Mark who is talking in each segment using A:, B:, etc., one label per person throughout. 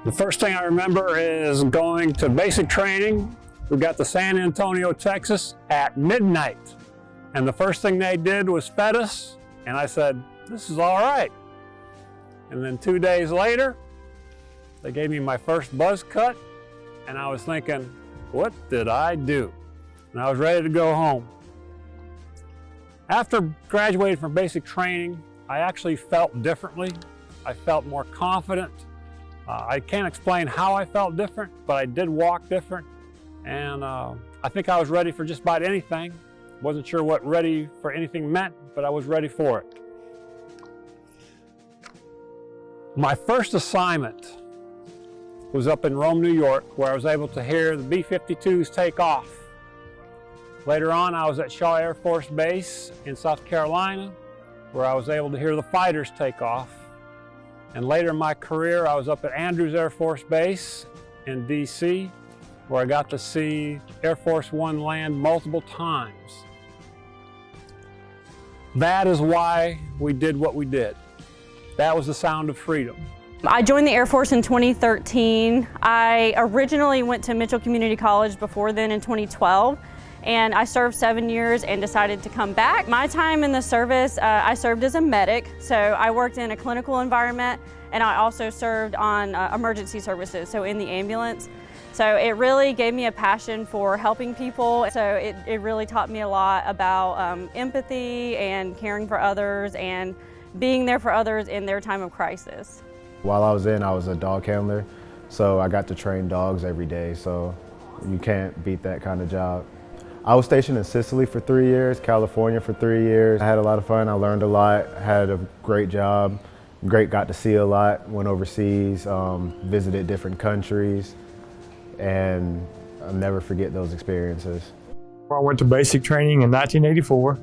A: The first thing I remember is going to basic training. We got to San Antonio, Texas at midnight. And the first thing they did was fed us. And I said, this is all right. And then 2 days later, they gave me my first buzz cut. And I was thinking, what did I do? And I was ready to go home. After graduating from basic training, I actually felt differently. I felt more confident. I can't explain how I felt different, but I did walk different. And I think I was ready for just about anything. Wasn't sure what ready for anything meant, but I was ready for it. My first assignment was up in Rome, New York, where I was able to hear the B-52s take off. Later on, I was at Shaw Air Force Base in South Carolina, where I was able to hear the fighters take off. And later in my career, I was up at Andrews Air Force Base in DC, where I got to see Air Force One land multiple times. That is why we did what we did. That was the sound of freedom.
B: I joined the Air Force in 2013. I originally went to Mitchell Community College before then in 2012. And I served 7 years and decided to come back. My time in the service, I served as a medic, so I worked in a clinical environment, and I also served on emergency services, so in the ambulance. So it really gave me a passion for helping people, so it really taught me a lot about empathy and caring for others and being there for others in their time of crisis.
C: While I was a dog handler, so I got to train dogs every day, so you can't beat that kind of job. I was stationed in Sicily for 3 years, California for 3 years. I had a lot of fun, I learned a lot, had a great job, got to see a lot, went overseas, visited different countries, and I'll never forget those experiences.
D: I went to basic training in 1984.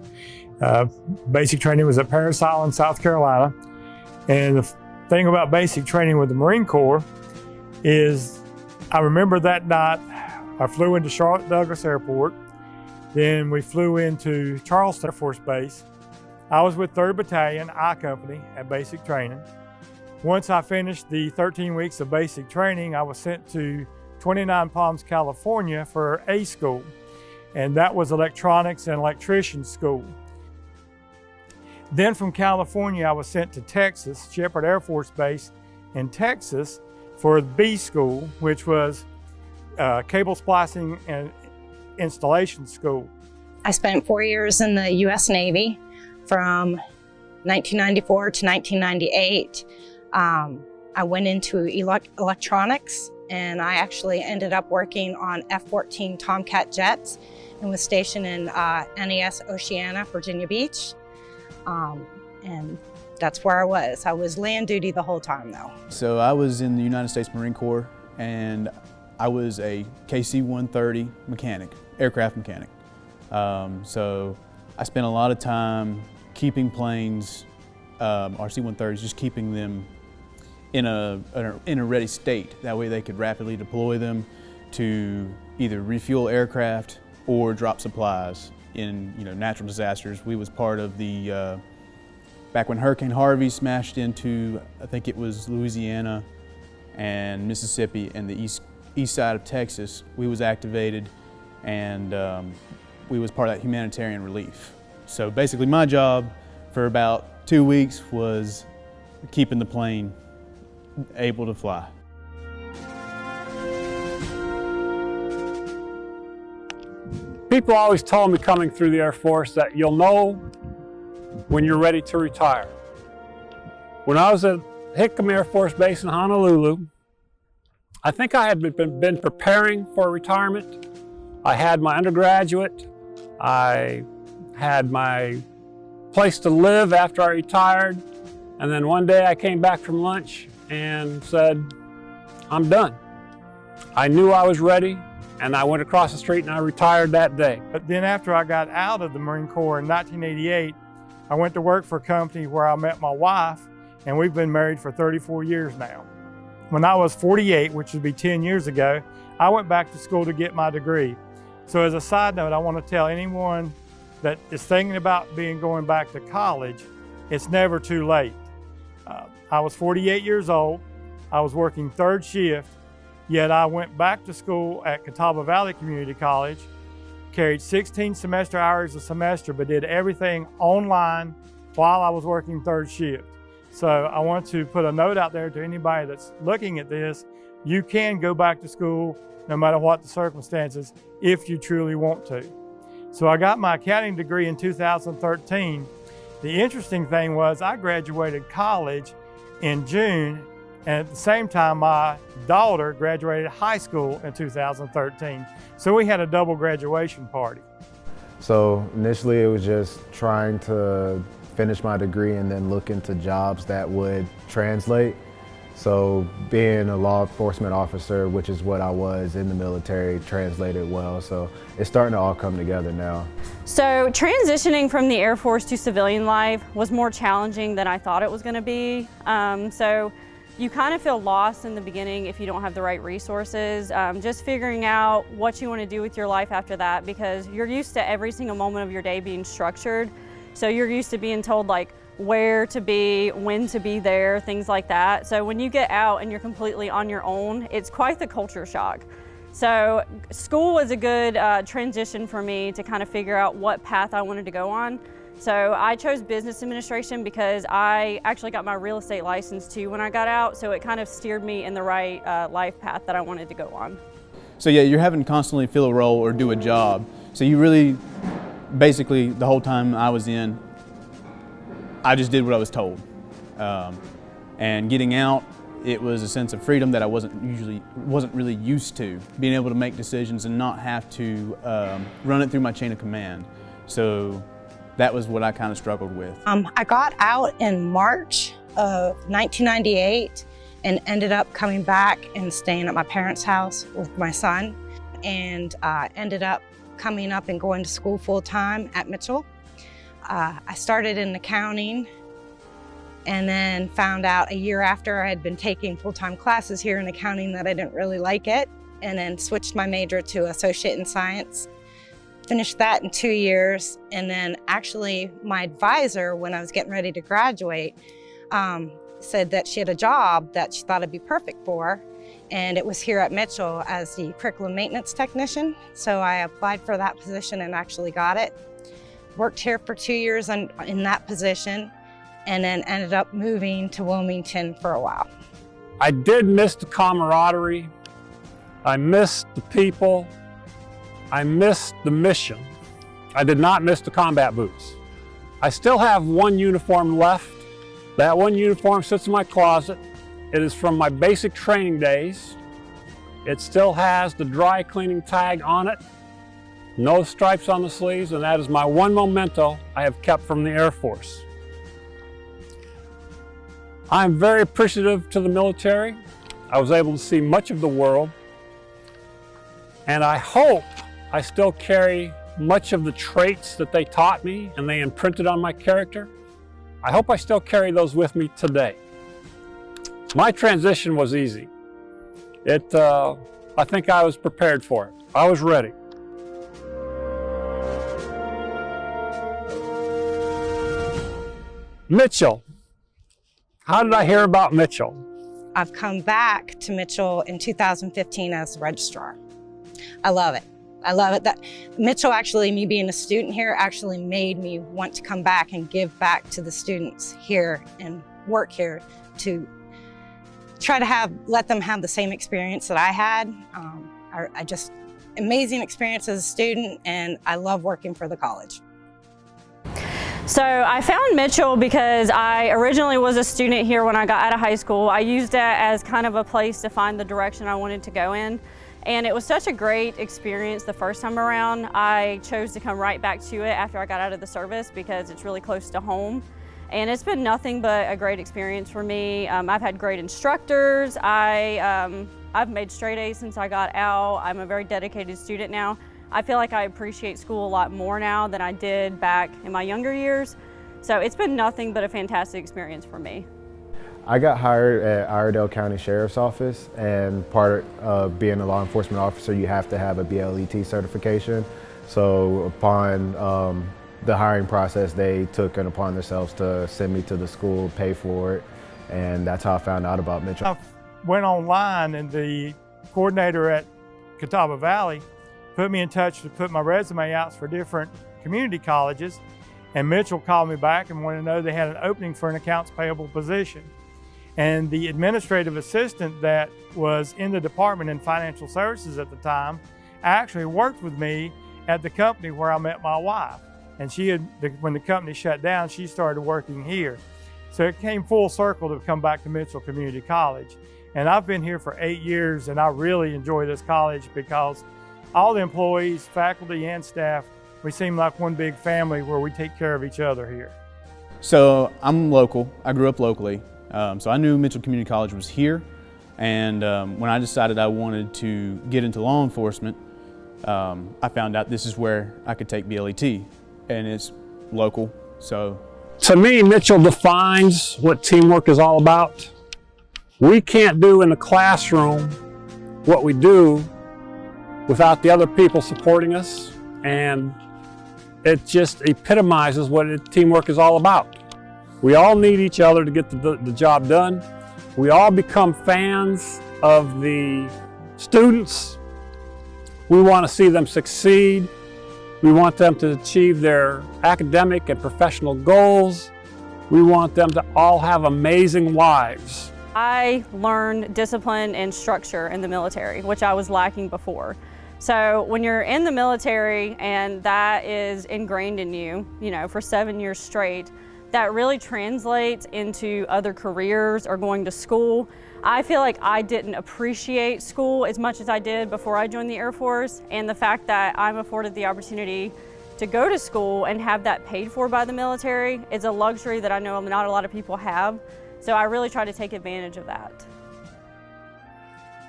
D: Basic training was at Parris Island, South Carolina. And the thing about basic training with the Marine Corps is I remember that night I flew into Charlotte Douglas Airport. Then we flew into Charleston Air Force Base. I was with 3rd Battalion, I Company, at basic training. Once I finished the 13 weeks of basic training, I was sent to 29 Palms, California for A school, and that was electronics and electrician school. Then from California, I was sent to Texas, Sheppard Air Force Base in Texas for B school, which was cable splicing and installation school.
E: I spent 4 years in the U.S. Navy from 1994 to 1998. I went into electronics, and I actually ended up working on F-14 Tomcat jets and was stationed in NAS Oceana, Virginia Beach. And that's where I was. I was land duty the whole time though.
F: So I was in the United States Marine Corps, and I was a KC-130 mechanic, aircraft mechanic. So I spent a lot of time keeping planes, RC-130s, just keeping them in a ready state. That way they could rapidly deploy them to either refuel aircraft or drop supplies in natural disasters. We was part of the, back when Hurricane Harvey smashed into, I think it was Louisiana and Mississippi and the east side of Texas, we was activated, and we was part of that humanitarian relief. So basically my job for about 2 weeks was keeping the plane able to fly.
A: People always told me coming through the Air Force that you'll know when you're ready to retire. When I was at Hickam Air Force Base in Honolulu, I think I had been preparing for retirement. I had my undergraduate, I had my place to live after I retired, and then one day I came back from lunch and said, I'm done. I knew I was ready, and I went across the street and I retired that day.
D: But then after I got out of the Marine Corps in 1988, I went to work for a company where I met my wife, and we've been married for 34 years now. When I was 48, which would be 10 years ago, I went back to school to get my degree. So as a side note, I want to tell anyone that is thinking about going back to college, it's never too late. I was 48 years old. I was working third shift, yet I went back to school at Catawba Valley Community College, carried 16 semester hours a semester, but did everything online while I was working third shift. So I want to put a note out there to anybody that's looking at this. You can go back to school no matter what the circumstances if you truly want to. So I got my accounting degree in 2013. The interesting thing was I graduated college in June, and at the same time my daughter graduated high school in 2013. So we had a double graduation party.
C: So initially it was just trying to finish my degree and then look into jobs that would translate. So being a law enforcement officer, which is what I was in the military, translated well. So it's starting to all come together now.
B: So transitioning from the Air Force to civilian life was more challenging than I thought it was going to be. So you kind of feel lost in the beginning if you don't have the right resources. Just figuring out what you want to do with your life after that, because you're used to every single moment of your day being structured. So you're used to being told like where to be, when to be there, things like that. So when you get out and you're completely on your own, it's quite the culture shock. So school was a good transition for me to kind of figure out what path I wanted to go on. So I chose business administration because I actually got my real estate license too when I got out. So it kind of steered me in the right life path that I wanted to go on.
F: So yeah, you're having to constantly fill a role or do a job. So you really, basically the whole time I was in, I just did what I was told. And getting out, it was a sense of freedom that I wasn't really used to, being able to make decisions and not have to run it through my chain of command. So that was what I kind of struggled with.
E: I got out in March of 1998 and ended up coming back and staying at my parents' house with my son, and ended up coming up and going to school full-time at Mitchell. I started in accounting and then found out a year after I had been taking full-time classes here in accounting that I didn't really like it, and then switched my major to associate in science. Finished that in 2 years, and then actually my advisor, when I was getting ready to graduate, said that she had a job that she thought I'd be perfect for, and it was here at Mitchell as the curriculum maintenance technician. So I applied for that position and actually got it. Worked here for 2 years in that position, and then ended up moving to Wilmington for a while.
A: I did miss the camaraderie. I missed the people. I missed the mission. I did not miss the combat boots. I still have one uniform left. That one uniform sits in my closet. It is from my basic training days. It still has the dry cleaning tag on it, no stripes on the sleeves, and that is my one memento I have kept from the Air Force. I'm very appreciative to the military. I was able to see much of the world, and I hope I still carry much of the traits that they taught me and they imprinted on my character. I hope I still carry those with me today. My transition was easy. I think I was prepared for it. I was ready. Mitchell. How did I hear about Mitchell?
E: I've come back to Mitchell in 2015 as the registrar. I love it. I love it. That Mitchell, actually, me being a student here, actually made me want to come back and give back to the students here and work here to try to let them have the same experience that I had. I just, amazing experience as a student, and I love working for the college.
B: So I found Mitchell because I originally was a student here when I got out of high school. I used it as kind of a place to find the direction I wanted to go in. And it was such a great experience the first time around. I chose to come right back to it after I got out of the service because it's really close to home. And it's been nothing but a great experience for me. I've had great instructors. I've made straight A's since I got out. I'm a very dedicated student now. I feel like I appreciate school a lot more now than I did back in my younger years. So it's been nothing but a fantastic experience for me.
C: I got hired at Iredell County Sheriff's Office, and part of being a law enforcement officer, you have to have a BLET certification. So upon the hiring process, they took it upon themselves to send me to the school, pay for it, and that's how I found out about Mitchell.
D: I went online, and the coordinator at Catawba Valley put me in touch to put my resume out for different community colleges. And Mitchell called me back and wanted to know they had an opening for an accounts payable position. And the administrative assistant that was in the department in financial services at the time actually worked with me at the company where I met my wife. And when the company shut down, she started working here. So it came full circle to come back to Mitchell Community College. And I've been here for 8 years, and I really enjoy this college because all the employees, faculty, and staff, we seem like one big family where we take care of each other here.
F: So I'm local. I grew up locally. So I knew Mitchell Community College was here. And when I decided I wanted to get into law enforcement, I found out this is where I could take BLET, and it's local. So
A: to me, Mitchell defines what teamwork is all about. We can't do in the classroom what we do without the other people supporting us, and it just epitomizes what teamwork is all about. We all need each other to get the job done. We all become fans of the students. We want to see them succeed. We want them to achieve their academic and professional goals. We want them to all have amazing lives.
B: I learned discipline and structure in the military, which I was lacking before. So when you're in the military and that is ingrained in you, for 7 years straight, that really translates into other careers or going to school. I feel like I didn't appreciate school as much as I did before I joined the Air Force, and the fact that I'm afforded the opportunity to go to school and have that paid for by the military is a luxury that I know not a lot of people have. So I really try to take advantage of that.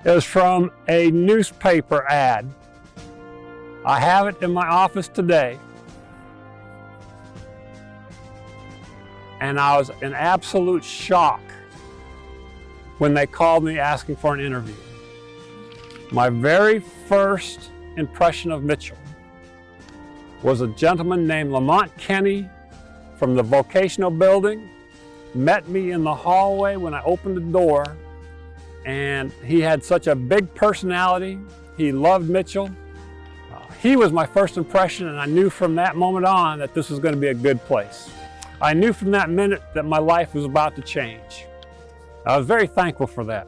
A: It was from a newspaper ad. I have it in my office today. And I was in absolute shock when they called me asking for an interview. My very first impression of Mitchell was a gentleman named Lamont Kenny from the vocational building, met me in the hallway when I opened the door, and he had such a big personality. He loved Mitchell. He was my first impression, and I knew from that moment on that this was going to be a good place. I knew from that minute that my life was about to change. I was very thankful for that.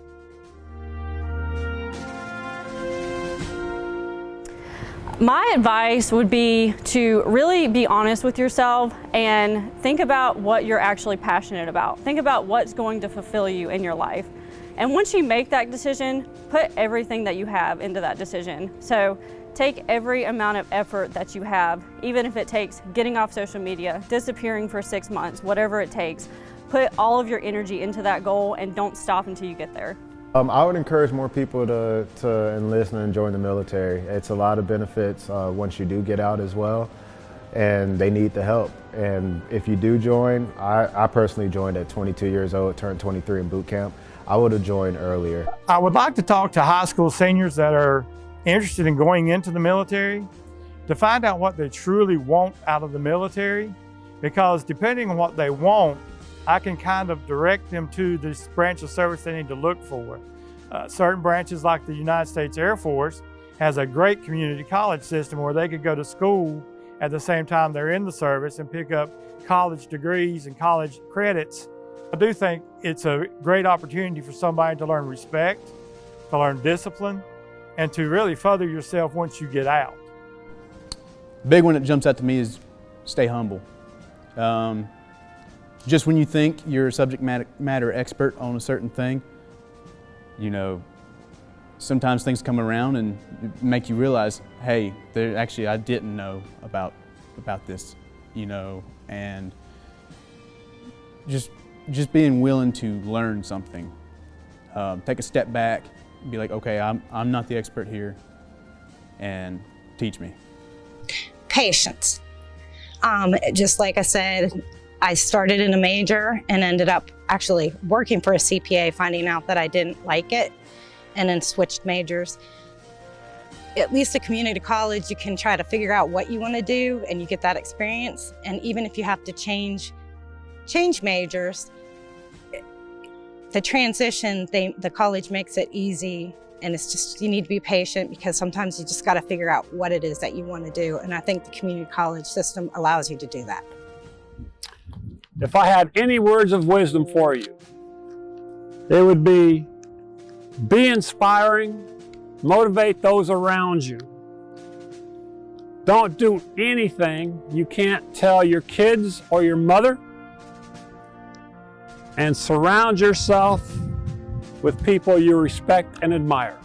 B: My advice would be to really be honest with yourself and think about what you're actually passionate about. Think about what's going to fulfill you in your life. And once you make that decision, put everything that you have into that decision. So take every amount of effort that you have, even if it takes getting off social media, disappearing for 6 months, whatever it takes. Put all of your energy into that goal and don't stop until you get there.
C: I would encourage more people to enlist and join the military. It's a lot of benefits once you do get out as well, and they need the help. And if you do join, I personally joined at 22 years old, turned 23 in boot camp. I would have joined earlier.
D: I would like to talk to high school seniors that are interested in going into the military to find out what they truly want out of the military, because depending on what they want, I can kind of direct them to this branch of service they need to look for. Certain branches like the United States Air Force has a great community college system where they could go to school at the same time they're in the service and pick up college degrees and college credits. I do think it's a great opportunity for somebody to learn respect, to learn discipline, and to really further yourself once you get out.
F: Big one that jumps out to me is stay humble. Just when you think you're a subject matter expert on a certain thing, sometimes things come around and make you realize, hey, actually I didn't know about this, and just being willing to learn something. Take a step back, be like, okay, I'm not the expert here, and teach me.
E: Patience. Just like I said, I started in a major and ended up actually working for a CPA, finding out that I didn't like it, and then switched majors. At least at community college, you can try to figure out what you want to do and you get that experience. And even if you have to change majors, The transition, the college makes it easy, and it's just, you need to be patient because sometimes you just got to figure out what it is that you want to do. And I think the community college system allows you to do that.
A: If I had any words of wisdom for you, it would be inspiring, motivate those around you. Don't do anything you can't tell your kids or your mother, and surround yourself with people you respect and admire.